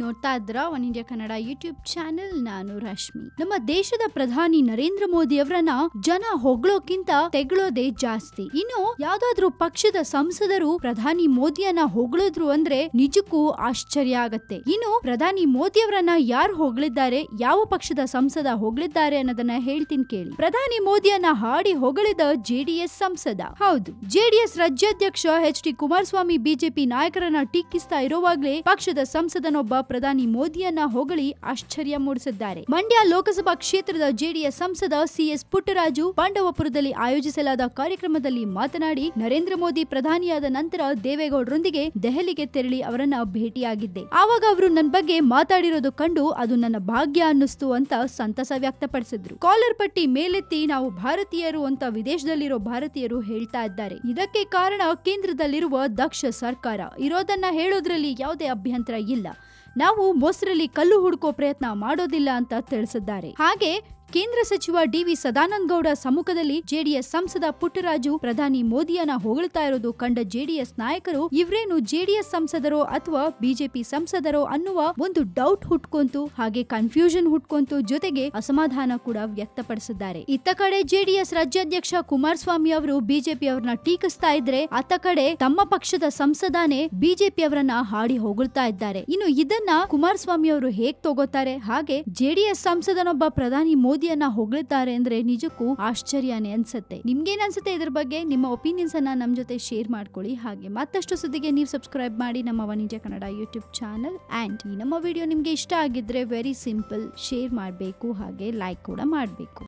ನೋಡ್ತಾ ಇದ್ರ one India Kannada YouTube channel. ನಾನು ರಶ್ಮಿ. ನಮ್ಮ ದೇಶದ ಪ್ರಧಾನಿ ನರೇಂದ್ರ ಮೋದಿ ಅವರನ್ನ ಜನ ಹೊಗಳೋಕ್ಕಿಂತ ತೆಗಳೋದೇ ಜಾಸ್ತಿ. ಇನ್ನು ಯಾವ್ದಾದ್ರು ಪಕ್ಷದ ಸಂಸದರು ಪ್ರಧಾನಿ ಮೋದಿಯನ್ನ ಹೊಗಳಿದ್ರು ಅಂದ್ರೆ ನಿಜಕ್ಕೂ ಆಶ್ಚರ್ಯ ಆಗತ್ತೆ. ಇನ್ನು ಪ್ರಧಾನಿ ಮೋದಿ ಅವರನ್ನ ಯಾರು ಹೊಗಳಿದ್ದಾರೆ, ಯಾವ ಪಕ್ಷದ ಸಂಸದ ಹೊಗಳಿದ್ದಾರೆ ಅನ್ನೋದನ್ನ ಹೇಳ್ತೀನಿ ಕೇಳಿ. ಪ್ರಧಾನಿ ಮೋದಿಯನ್ನ ಹಾಡಿ ಹೊಗಳಿದ ಜೆಡಿಎಸ್ ಸಂಸದ. ಹೌದು, ಜೆಡಿಎಸ್ ರಾಜ್ಯಾಧ್ಯಕ್ಷ ಎಚ್ ಡಿ ಕುಮಾರಸ್ವಾಮಿ ಬಿಜೆಪಿ ನಾಯಕರನ್ನ ಟೀಕಿಸ್ತಾ ಇರುವಾಗಲೇ ಪಕ್ಷದ ಸಂಸದನೊಬ್ಬ ಪ್ರಧಾನಿ ಮೋದಿಯನ್ನ ಹೊಗಳಿ ಆಶ್ಚರ್ಯ ಮೂಡಿಸಿದ್ದಾರೆ. ಮಂಡ್ಯ ಲೋಕಸಭಾ ಕ್ಷೇತ್ರದ ಜೆಡಿಎಸ್ ಸಂಸದ ಸಿಎಸ್ ಪುಟ್ಟರಾಜು ಪಾಂಡವಪುರದಲ್ಲಿ ಆಯೋಜಿಸಲಾದ ಕಾರ್ಯಕ್ರಮದಲ್ಲಿ ಮಾತನಾಡಿ, ನರೇಂದ್ರ ಮೋದಿ ಪ್ರಧಾನಿಯಾದ ನಂತರ ದೇವೇಗೌಡರೊಂದಿಗೆ ದೆಹಲಿಗೆ ತೆರಳಿ ಅವರನ್ನ ಭೇಟಿಯಾಗಿದ್ದೆ. ಆವಾಗ ಅವರು ನನ್ನ ಬಗ್ಗೆ ಮಾತಾಡಿರೋದು ಕಂಡು ಅದು ನನ್ನ ಭಾಗ್ಯ ಅನ್ನಿಸ್ತು ಅಂತ ಸಂತಸ ವ್ಯಕ್ತಪಡಿಸಿದ್ರು. ಕಾಲರ್ ಪಟ್ಟಿ ಮೇಲೆತ್ತಿ ನಾವು ಭಾರತೀಯರು ಅಂತ ವಿದೇಶದಲ್ಲಿರೋ ಭಾರತೀಯರು ಹೇಳ್ತಾ ಇದ್ದಾರೆ. ಇದಕ್ಕೆ ಕಾರಣ ಕೇಂದ್ರದಲ್ಲಿರುವ ದಕ್ಷ ಸರ್ಕಾರ. ಇರೋದನ್ನ ಹೇಳೋದ್ರಲ್ಲಿ ಯಾವುದೇ ಅಭ್ಯಂತರ ಇಲ್ಲ. ನಾವು ಮೊಸರಲ್ಲಿ ಕಲ್ಲು ಹುಡುಕೋ ಪ್ರಯತ್ನ ಮಾಡೋದಿಲ್ಲ ಅಂತ ತಿಳಿಸಿದ್ದಾರೆ. ಹಾಗೆ ಕೇಂದ್ರ ಸಚಿವ ಡಿ.ವಿ. ಸದಾನಂದ ಗೌಡ ಸಮ್ಮುಖದಲ್ಲಿ ಜೆಡಿಎಸ್ ಸಂಸದ ಪುಟ್ಟರಾಜು ಪ್ರಧಾನಿ ಮೋದಿಯನ್ನ ಹೊಗಳ್ತಾ ಇರೋದು ಕಂಡ ಜೆಡಿಎಸ್ ನಾಯಕರು ಇವರೇನು ಜೆಡಿಎಸ್ ಸಂಸದರೋ ಅಥವಾ ಬಿಜೆಪಿ ಸಂಸದರೋ ಅನ್ನುವ ಒಂದು ಡೌಟ್ ಹುಟ್ಕೊಂತು. ಹಾಗೆ ಕನ್ಫ್ಯೂಷನ್ ಹುಟ್ಕೊಂತು. ಜೊತೆಗೆ ಅಸಮಾಧಾನ ಕೂಡ ವ್ಯಕ್ತಪಡಿಸಿದ್ದಾರೆ. ಇತ್ತ ಕಡೆ ಜೆಡಿಎಸ್ ರಾಜ್ಯಾಧ್ಯಕ್ಷ ಕುಮಾರಸ್ವಾಮಿ ಅವರು ಬಿಜೆಪಿ ಅವರನ್ನ ಟೀಕಿಸ್ತಾ ಇದ್ರೆ, ಅತ್ತ ಕಡೆ ತಮ್ಮ ಪಕ್ಷದ ಸಂಸದನೇ ಬಿಜೆಪಿ ಅವರನ್ನ ಹಾಡಿ ಹೊಗಳ್ತಾ ಇದ್ದಾರೆ. ಇನ್ನು ಇದನ್ನ ಕುಮಾರಸ್ವಾಮಿ ಅವರು ಹೇಗ್ ತಗೋತಾರೆ? ಹಾಗೆ ಜೆಡಿಎಸ್ ಸಂಸದನೊಬ್ಬ ಪ್ರಧಾನಿ ಮೋದಿಯನ್ನ ಹೊಗಳಿದ್ದಾರೆ ಅಂದ್ರೆ ನಿಜಕ್ಕೂ ಆಶ್ಚರ್ಯನೇ ಅನ್ಸುತ್ತೆ. ನಿಮ್ಗೇನ್ ಅನ್ಸುತ್ತೆ ಇದ್ರ ಬಗ್ಗೆ? ನಿಮ್ಮ ಒಪಿನಿಯನ್ಸ್ ಅನ್ನ ನಮ್ ಜೊತೆ ಶೇರ್ ಮಾಡ್ಕೊಳ್ಳಿ. ಹಾಗೆ ಮತ್ತಷ್ಟು ಸುದ್ದಿಗೆ ನೀವು ಸಬ್ಸ್ಕ್ರೈಬ್ ಮಾಡಿ ನಮ್ಮ one India Kannada YouTube channel. And ಈ ನಮ್ಮ ವಿಡಿಯೋ ನಿಮ್ಗೆ ಇಷ್ಟ ಆಗಿದ್ರೆ ವೆರಿ ಸಿಂಪಲ್, ಶೇರ್ ಮಾಡಬೇಕು, ಹಾಗೆ ಲೈಕ್ ಕೂಡ ಮಾಡಬೇಕು.